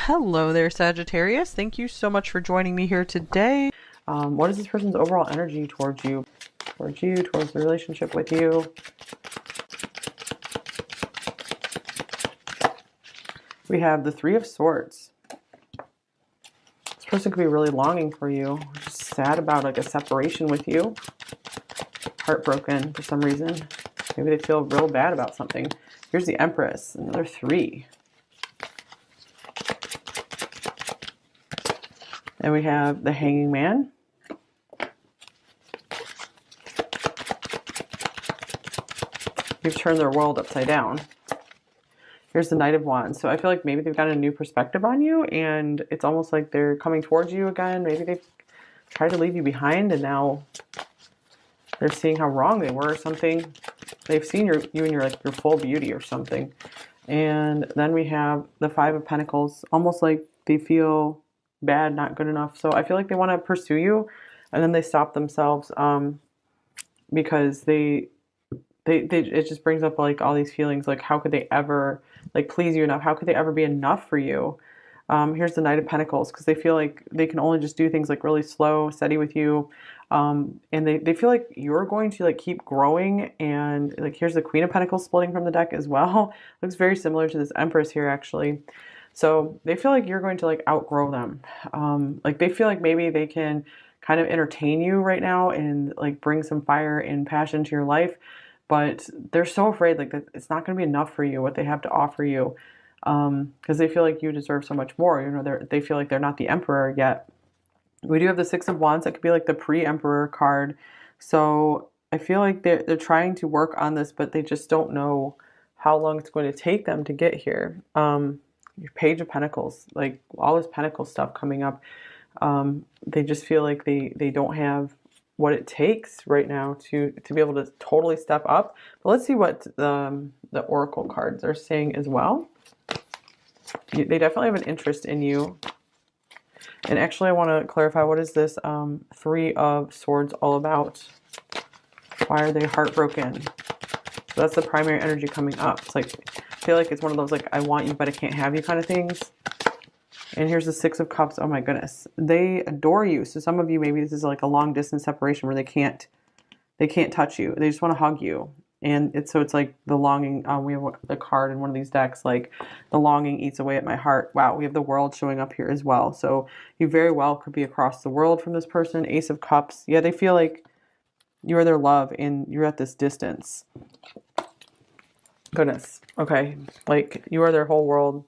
Hello there, Sagittarius. Thank you so much for joining me here today. What is this person's overall energy towards you? Towards the relationship with you? We have the Three of Swords. This person could be really longing for you, just sad about like a separation with you, heartbroken for some reason. Maybe they feel real bad about something. Here's the Empress, another three. And we have the Hanging Man. You've turned their world upside down. Here's the Knight of Wands. So I feel like maybe they've got a new perspective on you, and it's almost like they're coming towards you again. Maybe they've tried to leave you behind, and now they're seeing how wrong they were or something. They've seen you in your full beauty or something. And then we have the Five of Pentacles, almost like they feel bad, not good enough. So I feel like they want to pursue you, and then they stop themselves because they it just brings up like all these feelings, like how could they ever like please you enough? How could they ever be enough for you? Here's the Knight of Pentacles, because they feel like they can only just do things like really slow, steady with you. And they feel like you're going to like keep growing. And like here's the Queen of Pentacles splitting from the deck as well. Looks very similar to this Empress here actually. So they feel like you're going to like outgrow them. Like they feel like maybe they can kind of entertain you right now and like bring some fire and passion to your life, but they're so afraid like that it's not going to be enough for you, what they have to offer you, because they feel like you deserve so much more. You know, they feel like they're not the Emperor yet. We do have the Six of Wands. That could be like the pre-Emperor card. So I feel like they're trying to work on this, but they just don't know how long it's going to take them to get here. Your Page of Pentacles, like all this Pentacle stuff coming up. They just feel like they don't have what it takes right now to be able to totally step up. But let's see what the Oracle cards are saying as well. They definitely have an interest in you. And actually I want to clarify, what is this Three of Swords all about? Why are they heartbroken? So that's the primary energy coming up. It's like, I feel like it's one of those like I want you but I can't have you kind of things. And here's the Six of Cups. Oh my goodness. They adore you. So some of you, maybe this is like a long distance separation where they can't touch you. They just want to hug you. And it's like the longing. We have the card in one of these decks, like the longing eats away at my heart. Wow. We have the World showing up here as well. So you very well could be across the world from this person. Ace of Cups. Yeah, they feel like you are their love and you're at this distance. Goodness. Okay. Like you are their whole world.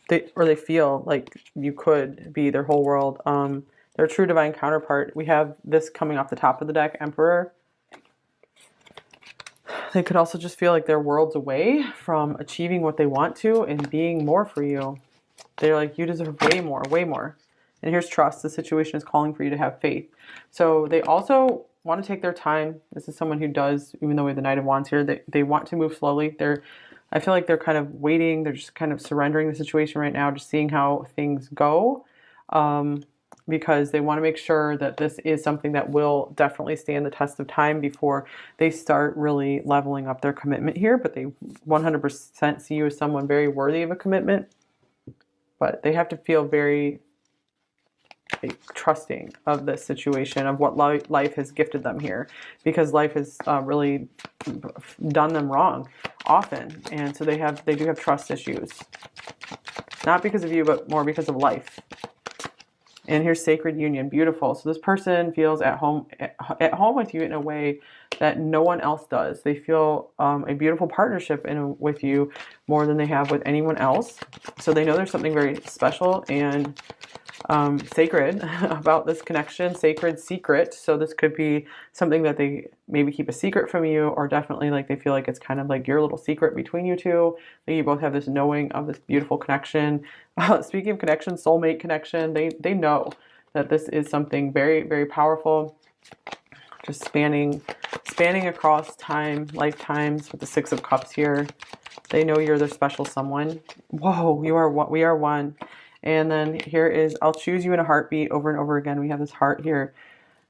They feel like you could be their whole world. Their true divine counterpart. We have this coming off the top of the deck, Emperor. They could also just feel like they're worlds away from achieving what they want to and being more for you. They're like, you deserve way more, way more. And here's Trust. The situation is calling for you to have faith. So they also want to take their time. This is someone who does, even though we have the Knight of Wands here, they want to move slowly. I feel like they're kind of waiting. They're just kind of surrendering the situation right now, just seeing how things go, because they want to make sure that this is something that will definitely stand the test of time before they start really leveling up their commitment here. But they 100% see you as someone very worthy of a commitment. But they have to feel very trusting of this situation, of what life has gifted them here, because life has really done them wrong often, and so they do have trust issues, not because of you but more because of life. And here's Sacred Union. Beautiful. So this person feels at home with you in a way that no one else does. They feel a beautiful partnership with you more than they have with anyone else. So they know there's something very special and sacred about this connection, sacred secret. So this could be something that they maybe keep a secret from you, or definitely like they feel like it's kind of like your little secret between you two. That you both have this knowing of this beautiful connection. Speaking of connection, soulmate connection, they know that this is something very, very powerful, just spanning across time, lifetimes, with the Six of Cups here. They know you're their special someone. Whoa, we are one. And then here is, I'll choose you in a heartbeat, over and over again. We have this heart here.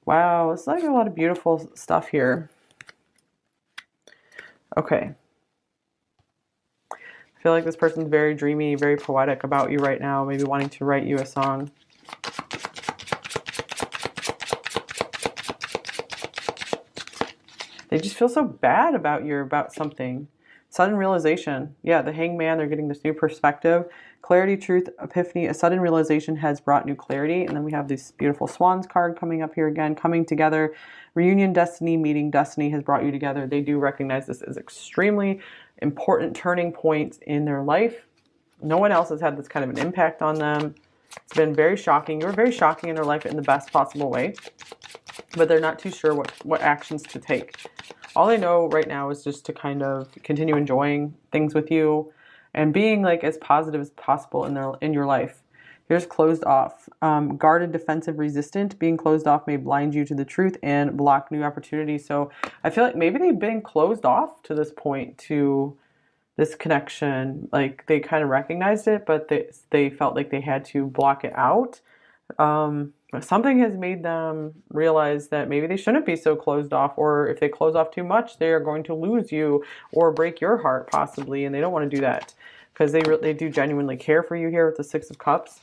Wow, it's like a lot of beautiful stuff here. Okay. feel like this person's very dreamy, very poetic about you right now, maybe wanting to write you a song. They just feel so bad about something. Sudden realization. Yeah, the Hangman, they're getting this new perspective. Clarity, truth, epiphany. A sudden realization has brought new clarity. And then we have this beautiful Swans card coming up here again. Coming together. Reunion, destiny, meeting, destiny has brought you together. They do recognize this as extremely important turning points in their life. No one else has had this kind of an impact on them. It's been very shocking. You were very shocking in their life in the best possible way. But they're not too sure what actions to take. All they know right now is just to kind of continue enjoying things with you and being like as positive as possible in your life. Here's closed off. Guarded, defensive, resistant. Being closed off may blind you to the truth and block new opportunities. So I feel like maybe they've been closed off to this point to this connection. Like they kind of recognized it, but they felt like they had to block it out. Something has made them realize that maybe they shouldn't be so closed off, or if they close off too much, they are going to lose you or break your heart possibly, and they don't want to do that because they do genuinely care for you here with the Six of Cups.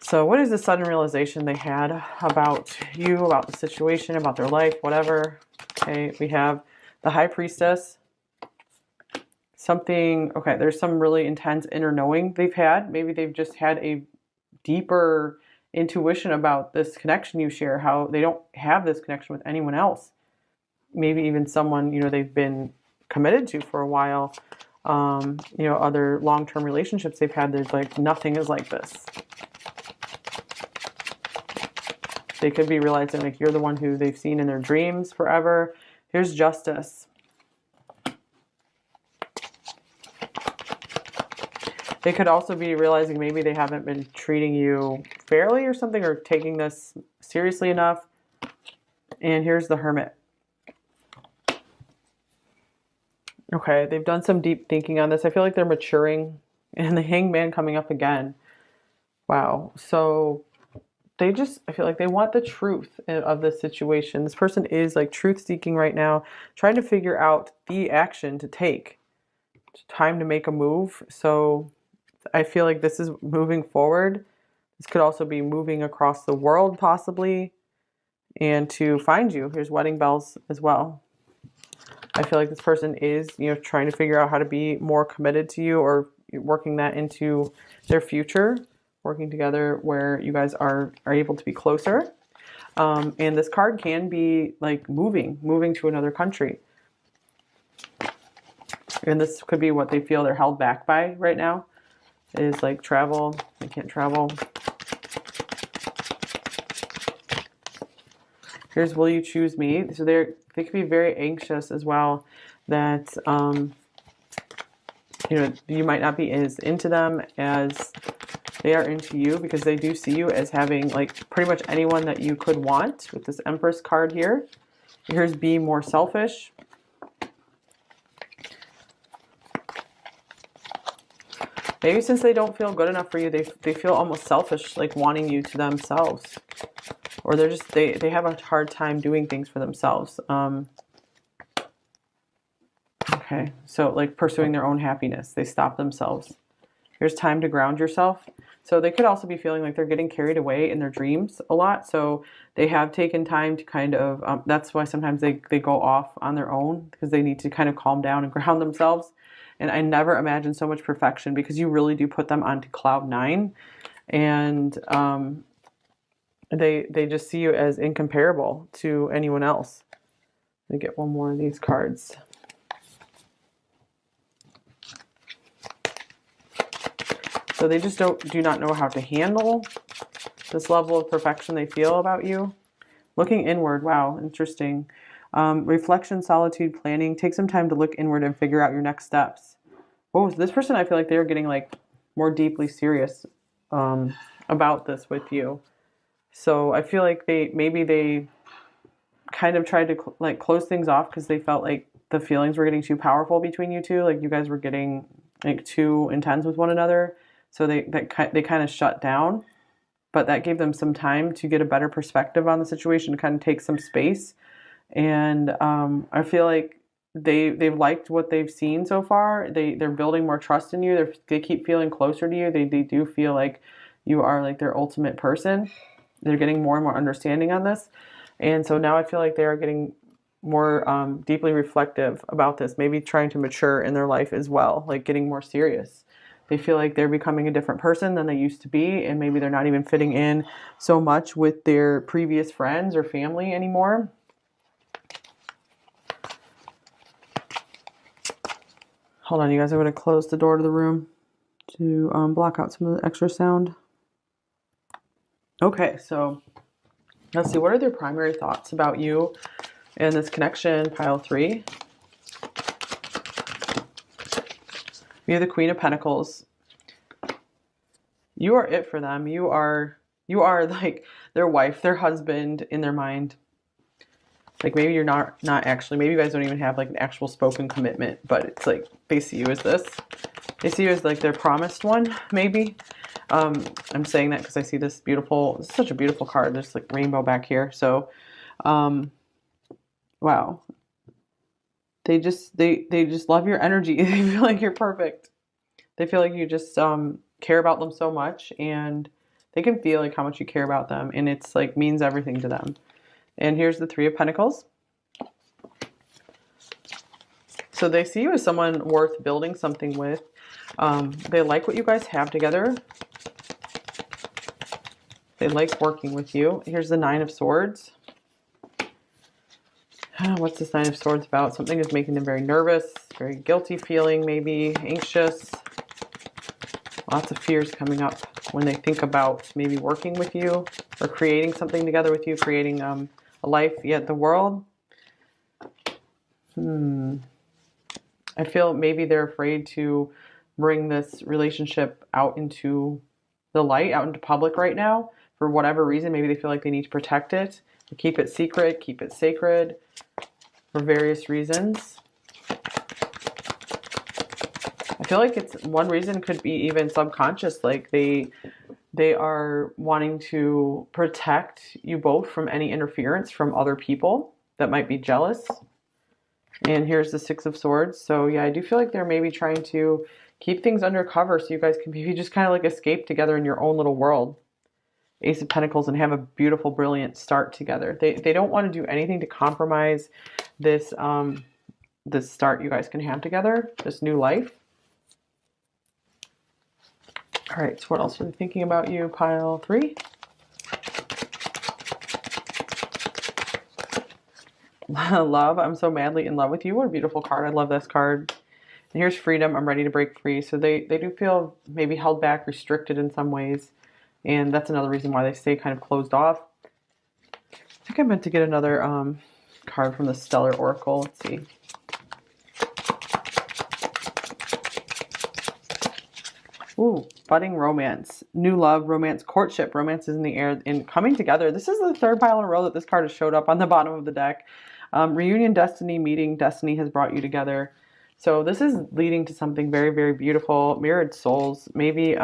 So what is the sudden realization they had about you, about the situation, about their life, whatever? Okay, we have the High Priestess. Okay, there's some really intense inner knowing they've had. Maybe they've just had a deeper intuition about this connection you share, how they don't have this connection with anyone else. Maybe even someone, they've been committed to for a while. Other long-term relationships they've had, there's like nothing is like this. They could be realizing like you're the one who they've seen in their dreams forever. Here's Justice. They could also be realizing maybe they haven't been treating you fairly or something, or taking this seriously enough. And here's the Hermit. Okay, they've done some deep thinking on this. I feel like they're maturing. And the Hangman coming up again. Wow. So I feel like they want the truth of this situation. This person is like truth seeking right now, trying to figure out the action to take. It's time to make a move. So I feel like this is moving forward. This could also be moving across the world possibly, and to find you. Here's wedding bells as well. I feel like this person is, trying to figure out how to be more committed to you, or working that into their future, working together where you guys are able to be closer. And this card can be like moving to another country. And this could be what they feel they're held back by right now. Is like travel. They can't travel. Here's Will You Choose Me? So they could be very anxious as well that you might not be as into them as they are into you, because they do see you as having like pretty much anyone that you could want with this Empress card here. Here's Be More Selfish. Maybe since they don't feel good enough for you, they feel almost selfish, like wanting you to themselves. Or they have a hard time doing things for themselves. Okay, so like pursuing their own happiness. They stop themselves. Here's Time to Ground Yourself. So they could also be feeling like they're getting carried away in their dreams a lot. So they have taken time to kind of, that's why sometimes they go off on their own, because they need to kind of calm down and ground themselves. And I never imagined so much perfection, because you really do put them onto cloud 9. And they just see you as incomparable to anyone else. Let me get one more of these cards. So they just do not know how to handle this level of perfection they feel about you. Looking inward. Wow, interesting. Reflection, solitude, planning. Take some time to look inward and figure out your next steps. Oh, so this person, I feel like they're getting like more deeply serious about this with you. So I feel like they kind of tried to like close things off because they felt like the feelings were getting too powerful between you two. Like you guys were getting like too intense with one another. So they kind of shut down. But that gave them some time to get a better perspective on the situation, to kind of take some space. And I feel like they've liked what they've seen so far. They're building more trust in you. They keep feeling closer to you. They do feel like you are like their ultimate person. They're getting more and more understanding on this. And so now I feel like they are getting more deeply reflective about this, maybe trying to mature in their life as well, like getting more serious. They feel like they're becoming a different person than they used to be, and maybe they're not even fitting in so much with their previous friends or family anymore. Hold on, you guys. I'm going to close the door to the room to block out some of the extra sound. Okay, so let's see. What are their primary thoughts about you and this connection, pile 3? We have the Queen of Pentacles. You are it for them. You are like their wife, their husband in their mind. Like maybe you're not actually, maybe you guys don't even have like an actual spoken commitment, but it's like they see you as this. They see you as like their promised one, maybe. I'm saying that because I see this beautiful, it's such a beautiful card. There's like rainbow back here. So, wow. They just love your energy. They feel like you're perfect. They feel like you just care about them so much, and they can feel like how much you care about them, and it's like means everything to them. And here's the 3 of Pentacles. So they see you as someone worth building something with. They like what you guys have together. They like working with you. Here's the 9 of Swords. What's this 9 of Swords about? Something is making them very nervous, very guilty feeling, maybe anxious. Lots of fears coming up when they think about maybe working with you or creating something together with you, creating a life, yet the world. I feel maybe they're afraid to bring this relationship out into the light, out into public right now. For whatever reason, maybe they feel like they need to protect it, keep it secret, keep it sacred for various reasons. I feel like it's one reason could be even subconscious, like they are wanting to protect you both from any interference from other people that might be jealous. And here's the 6 of Swords. So yeah, I do feel like they're maybe trying to keep things undercover so you guys can maybe just kind of like escape together in your own little world. Ace of Pentacles, and have a beautiful, brilliant start together. They don't want to do anything to compromise this this start you guys can have together, this new life. All right, so what else are they thinking about you, pile 3? Love, I'm so madly in love with you. What a beautiful card. I love this card. And here's freedom. I'm ready to break free. So they do feel maybe held back, restricted in some ways. And that's another reason why they stay kind of closed off. I think I meant to get another card from the Stellar Oracle. Let's see. Ooh, budding romance, new love, romance, courtship. Romance is in the air and coming together. This is the 3rd pile in a row that this card has showed up on the bottom of the deck. Reunion, destiny, meeting, destiny has brought you together. So this is leading to something very, very beautiful. Mirrored souls. Maybe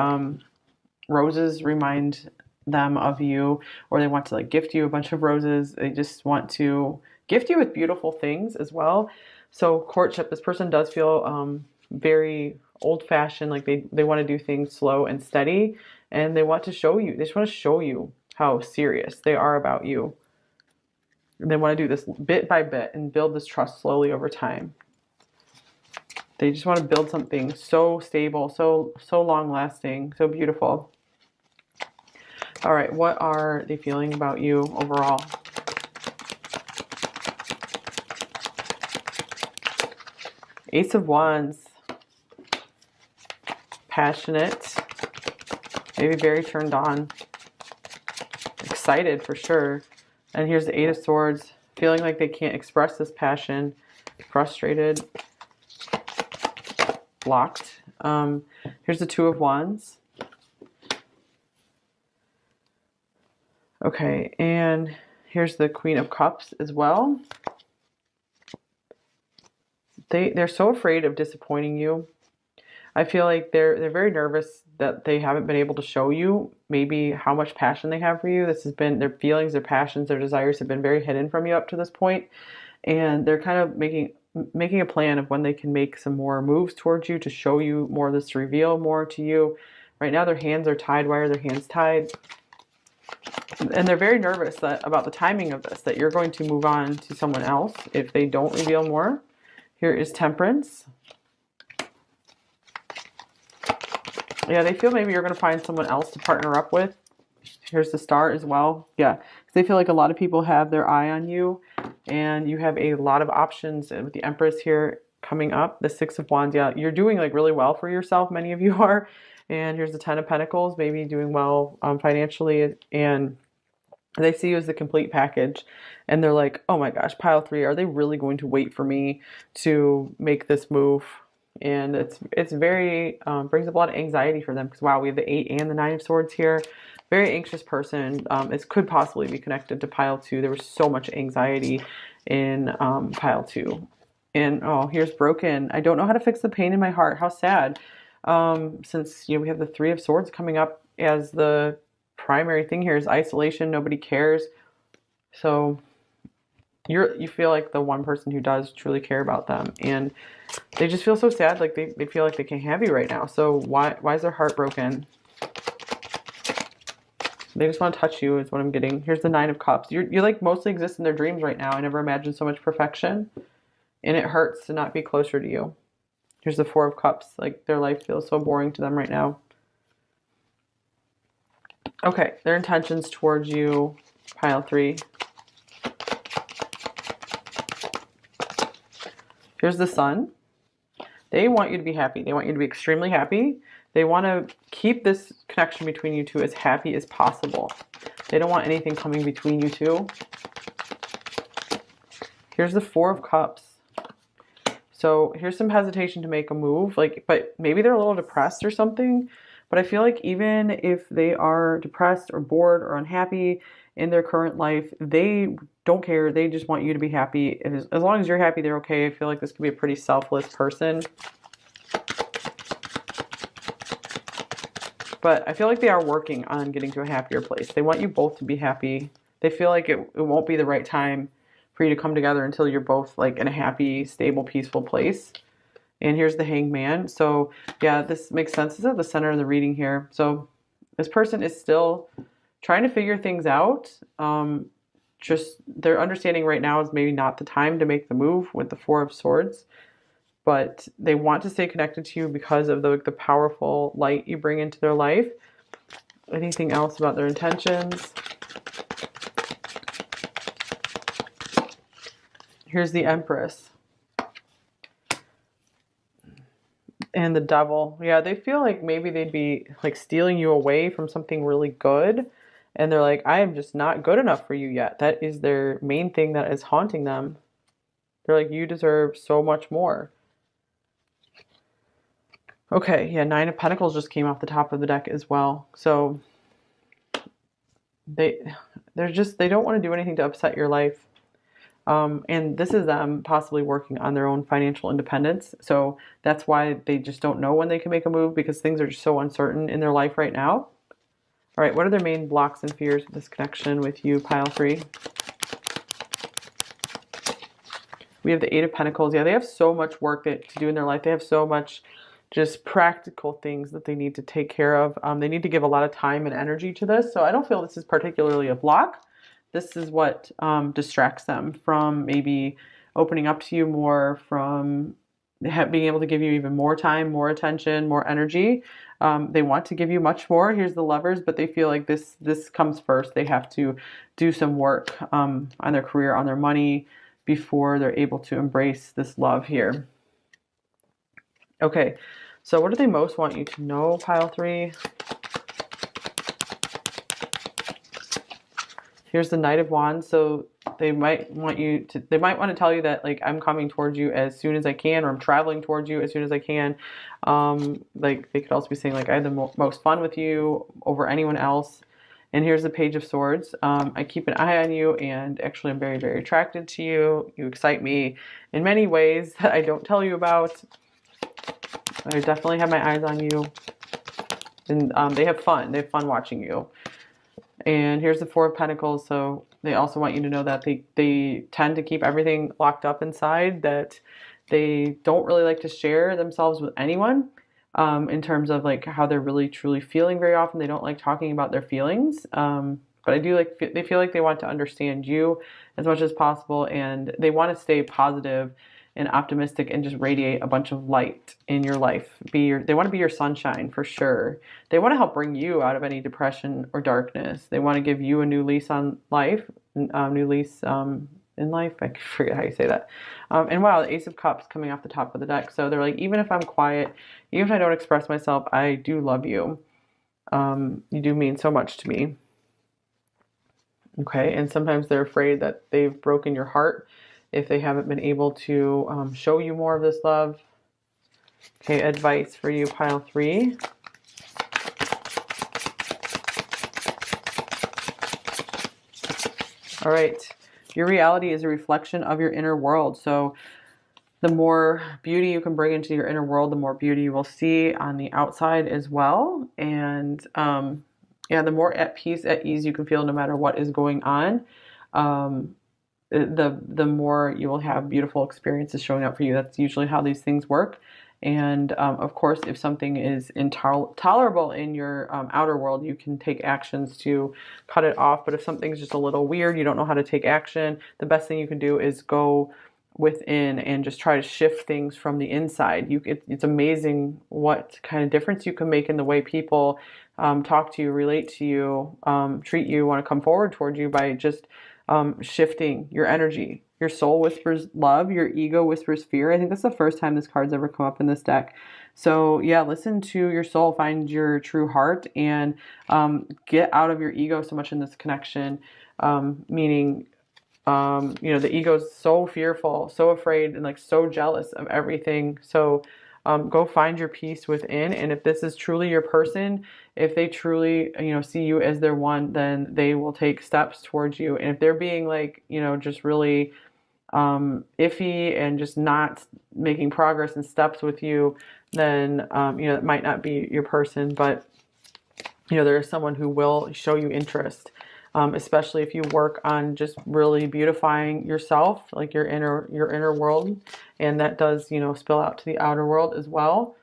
roses remind them of you, or they want to like gift you a bunch of roses. They just want to gift you with beautiful things as well. So courtship, this person does feel very old-fashioned, like they want to do things slow and steady, and they want to show you, they just want to show you how serious they are about you. They want to do this bit by bit and build this trust slowly over time. They just want to build something so stable, so long-lasting, so beautiful. All right, what are they feeling about you overall? Ace of Wands. Passionate, maybe very turned on, excited for sure. And here's the 8 of Swords, feeling like they can't express this passion, frustrated, blocked. Here's the 2 of Wands. Okay, and here's the Queen of Cups as well. They're so afraid of disappointing you. I feel like they're very nervous that they haven't been able to show you maybe how much passion they have for you. This has been their feelings, their passions, their desires have been very hidden from you up to this point. And they're kind of making making a plan of when they can make some more moves towards you to show you more of this, to reveal more to you. Right now their hands are tied. Why are their hands tied? And they're very nervous about the timing of this, that you're going to move on to someone else if they don't reveal more. Here is Temperance. Yeah, they feel maybe you're going to find someone else to partner up with. Here's the Star as well. Yeah, they feel like a lot of people have their eye on you, and you have a lot of options. And with the Empress here coming up, the Six of Wands, yeah, you're doing like really well for yourself. Many of you are. And here's the Ten of Pentacles, maybe doing well financially, and they see you as the complete package. And they're like, oh my gosh, pile 3, are they really going to wait for me to make this move? And it's very, brings up a lot of anxiety for them, because wow, we have the 8 and the 9 of Swords here. Very anxious person. It could possibly be connected to pile 2. There was so much anxiety in pile 2. And oh, here's Broken. I don't know how to fix the pain in my heart. How sad. Since, you know, we have the 3 of Swords coming up as the primary thing here is isolation. Nobody cares. So you feel like the one person who does truly care about them, and they just feel so sad. Like they feel like they can't have you right now. So why is their heart broken? They just want to touch you is what I'm getting. Here's the 9 of Cups. You like mostly exist in their dreams right now. I never imagined so much perfection, and it hurts to not be closer to you. Here's the 4 of Cups. Like their life feels so boring to them right now. Okay, their intentions towards you, pile 3. Here's the Sun. They want you to be happy. They want you to be extremely happy. They want to keep this connection between you two as happy as possible. They don't want anything coming between you two. Here's the 4 of Cups. So here's some hesitation to make a move, like, but maybe they're a little depressed or something. But I feel like even if they are depressed or bored or unhappy in their current life, they don't care. They just want you to be happy. As long as you're happy, they're okay. I feel like this could be a pretty selfless person. But I feel like they are working on getting to a happier place. They want you both to be happy. They feel like it won't be the right time for you to come together until you're both like in a happy, stable, peaceful place. And here's the Hangman. So yeah, this makes sense. This is at the center of the reading here. So this person is still trying to figure things out. Just their understanding right now is maybe not the time to make the move with the 4 of Swords. But they want to stay connected to you because of the powerful light you bring into their life. Anything else about their intentions? Here's the Empress. And the Devil. Yeah, they feel like maybe they'd be like stealing you away from something really good. And they're like, I am just not good enough for you yet. That is their main thing that is haunting them. They're like, you deserve so much more. Okay, yeah, 9 of Pentacles just came off the top of the deck as well. So they don't want to do anything to upset your life. And this is them possibly working on their own financial independence. So that's why they just don't know when they can make a move, because things are just so uncertain in their life right now. All right, what are their main blocks and fears with this connection with you, pile 3? We have the 8 of Pentacles. Yeah, they have so much work to do in their life. They have so much just practical things that they need to take care of. They need to give a lot of time and energy to this. So I don't feel this is particularly a block. This is what distracts them from maybe opening up to you more, from being able to give you even more time, more attention, more energy. They want to give you much more. Here's the Lovers, but they feel like this comes first. They have to do some work on their career, on their money, before they're able to embrace this love here. Okay, so what do they most want you to know, pile 3? Here's the Knight of Wands. So they might want to tell you that, like, I'm coming towards you as soon as I can, or I'm traveling towards you as soon as I can. Like, they could also be saying, like, I had the most fun with you over anyone else. And here's the Page of Swords. I keep an eye on you, and actually I'm very, very attracted to you. You excite me in many ways that I don't tell you about. I definitely have my eyes on you. And they have fun. They have fun watching you. And here's the Four of Pentacles. So they also want you to know that they tend to keep everything locked up inside, that they don't really like to share themselves with anyone, in terms of like how they're really truly feeling. Very often they don't like talking about their feelings. But I do like, they feel like they want to understand you as much as possible, and they want to stay positive and optimistic and just radiate a bunch of light in your life. They want to be your sunshine for sure. They want to help bring you out of any depression or darkness. They want to give you a new lease on life, new lease in life. I forget how you say that. And wow, the Ace of Cups coming off the top of the deck. So they're like, even if I'm quiet, even if I don't express myself, I do love you. You do mean so much to me. Okay, and sometimes they're afraid that they've broken your heart if they haven't been able to show you more of this love. Okay, advice for you, pile 3. All right, your reality is a reflection of your inner world. So the more beauty you can bring into your inner world, the more beauty you will see on the outside as well. And yeah, the more at peace, at ease you can feel no matter what is going on, the more you will have beautiful experiences showing up for you. That's usually how these things work. And of course, if something is intolerable in your outer world, you can take actions to cut it off. But if something's just a little weird, you don't know how to take action, the best thing you can do is go within and just try to shift things from the inside. It's amazing what kind of difference you can make in the way people talk to you, relate to you, treat you, want to come forward towards you by just shifting your energy. Your soul whispers love, your ego whispers fear. I think that's the first time this card's ever come up in this deck. So yeah, listen to your soul, find your true heart, and get out of your ego so much in this connection, meaning the ego is so fearful, so afraid, and like so jealous of everything. So go find your peace within. And if this is truly your person, if they truly, see you as their one, then they will take steps towards you. And if they're being like, just really iffy and just not making progress and steps with you, then, it might not be your person. But, there is someone who will show you interest. Especially if you work on just really beautifying yourself, like your inner world, and that does, spill out to the outer world as well.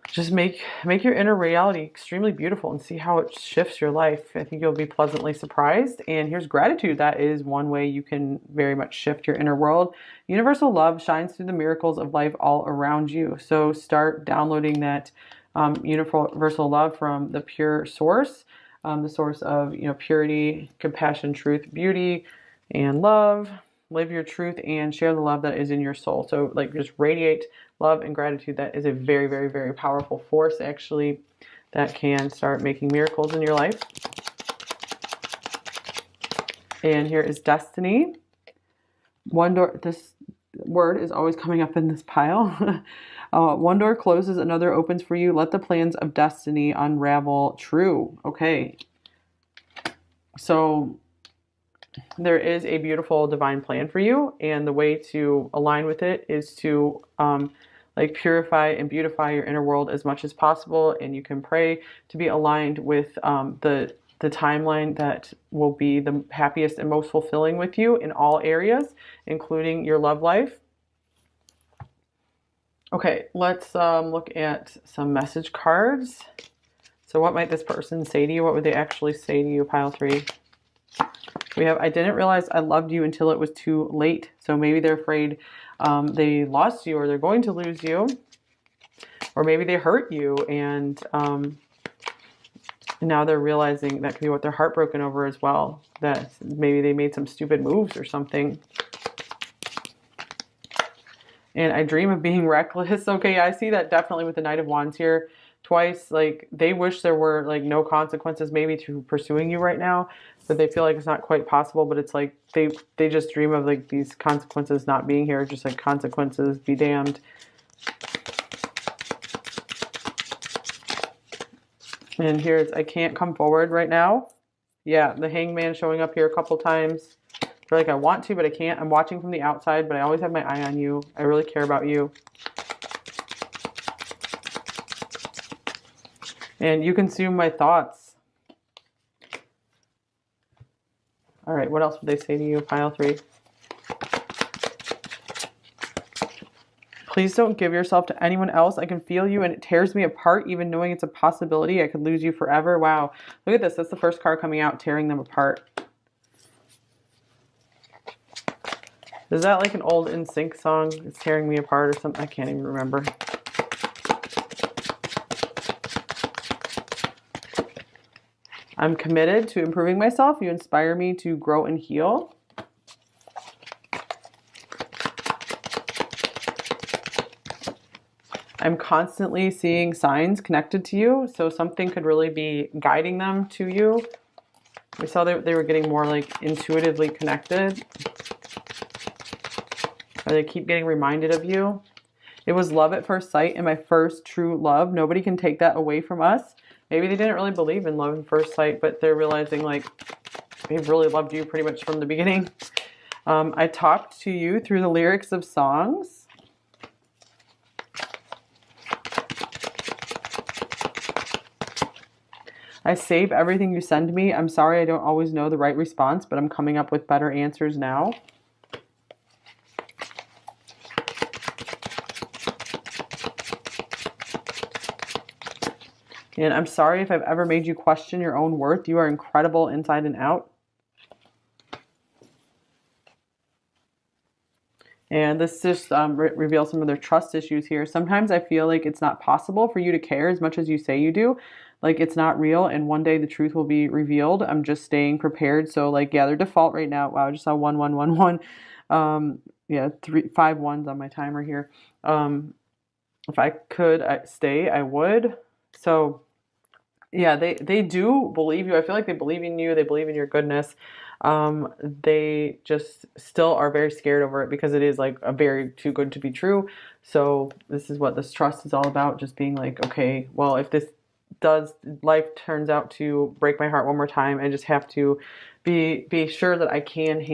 Just make your inner reality extremely beautiful and see how it shifts your life. I think you'll be pleasantly surprised. And here's gratitude. That is one way you can very much shift your inner world. Universal love shines through the miracles of life all around you. So start downloading that universal love from the pure source. The source of purity, compassion, truth, beauty, and love. Live your truth and share the love that is in your soul. So like just radiate love and gratitude. That is a very, very, very powerful force actually that can start making miracles in your life. And here is destiny. One door, this word is always coming up in this pile. One door closes, another opens for you. Let the plans of destiny unravel. True. Okay. So there is a beautiful divine plan for you. And the way to align with it is to purify and beautify your inner world as much as possible. And you can pray to be aligned with the timeline that will be the happiest and most fulfilling with you in all areas, including your love life. Okay, let's look at some message cards. So what might this person say to you? What would they actually say to you, pile 3? We have, I didn't realize I loved you until it was too late. So maybe they're afraid they lost you or they're going to lose you. Or maybe they hurt you and now they're realizing that could be what they're heartbroken over as well. That maybe they made some stupid moves or something. And I dream of being reckless. Okay, I see that definitely with the Knight of Wands here twice. Like they wish there were like no consequences maybe to pursuing you right now, but they feel like it's not quite possible. But it's like they just dream of like these consequences not being here, just like consequences be damned. And here's I can't come forward right now. Yeah, the Hangman showing up here a couple times. They're like, I want to, but I can't. I'm watching from the outside, but I always have my eye on you. I really care about you. And you consume my thoughts. All right, what else would they say to you, pile 3? Please don't give yourself to anyone else. I can feel you and it tears me apart, even knowing it's a possibility. I could lose you forever. Wow. Look at this. That's the first card coming out, tearing them apart. Is that like an old NSYNC song? It's tearing me apart or something? I can't even remember. I'm committed to improving myself. You inspire me to grow and heal. I'm constantly seeing signs connected to you, so something could really be guiding them to you. We saw that they were getting more like intuitively connected. Or they keep getting reminded of you. It was love at first sight and my first true love. Nobody can take that away from us. Maybe they didn't really believe in love at first sight, but they're realizing like they've really loved you pretty much from the beginning. I talked to you through the lyrics of songs. I save everything you send me. I'm sorry I don't always know the right response, but I'm coming up with better answers now. And I'm sorry if I've ever made you question your own worth. You are incredible inside and out. And this just reveals some of their trust issues here. Sometimes I feel like it's not possible for you to care as much as you say you do. Like it's not real, and one day the truth will be revealed. I'm just staying prepared. So like, yeah, their default right now. Wow, I just saw 1, 1, 1, 1. Yeah, 5 ones on my timer here. If I could stay, I would. So yeah, they do believe you. I feel like they believe in you. They believe in your goodness. They just still are very scared over it because it is like a very too good to be true. So this is what this trust is all about. Just being like, okay, well, if this life turns out to break my heart one more time, I just have to be sure that I can handle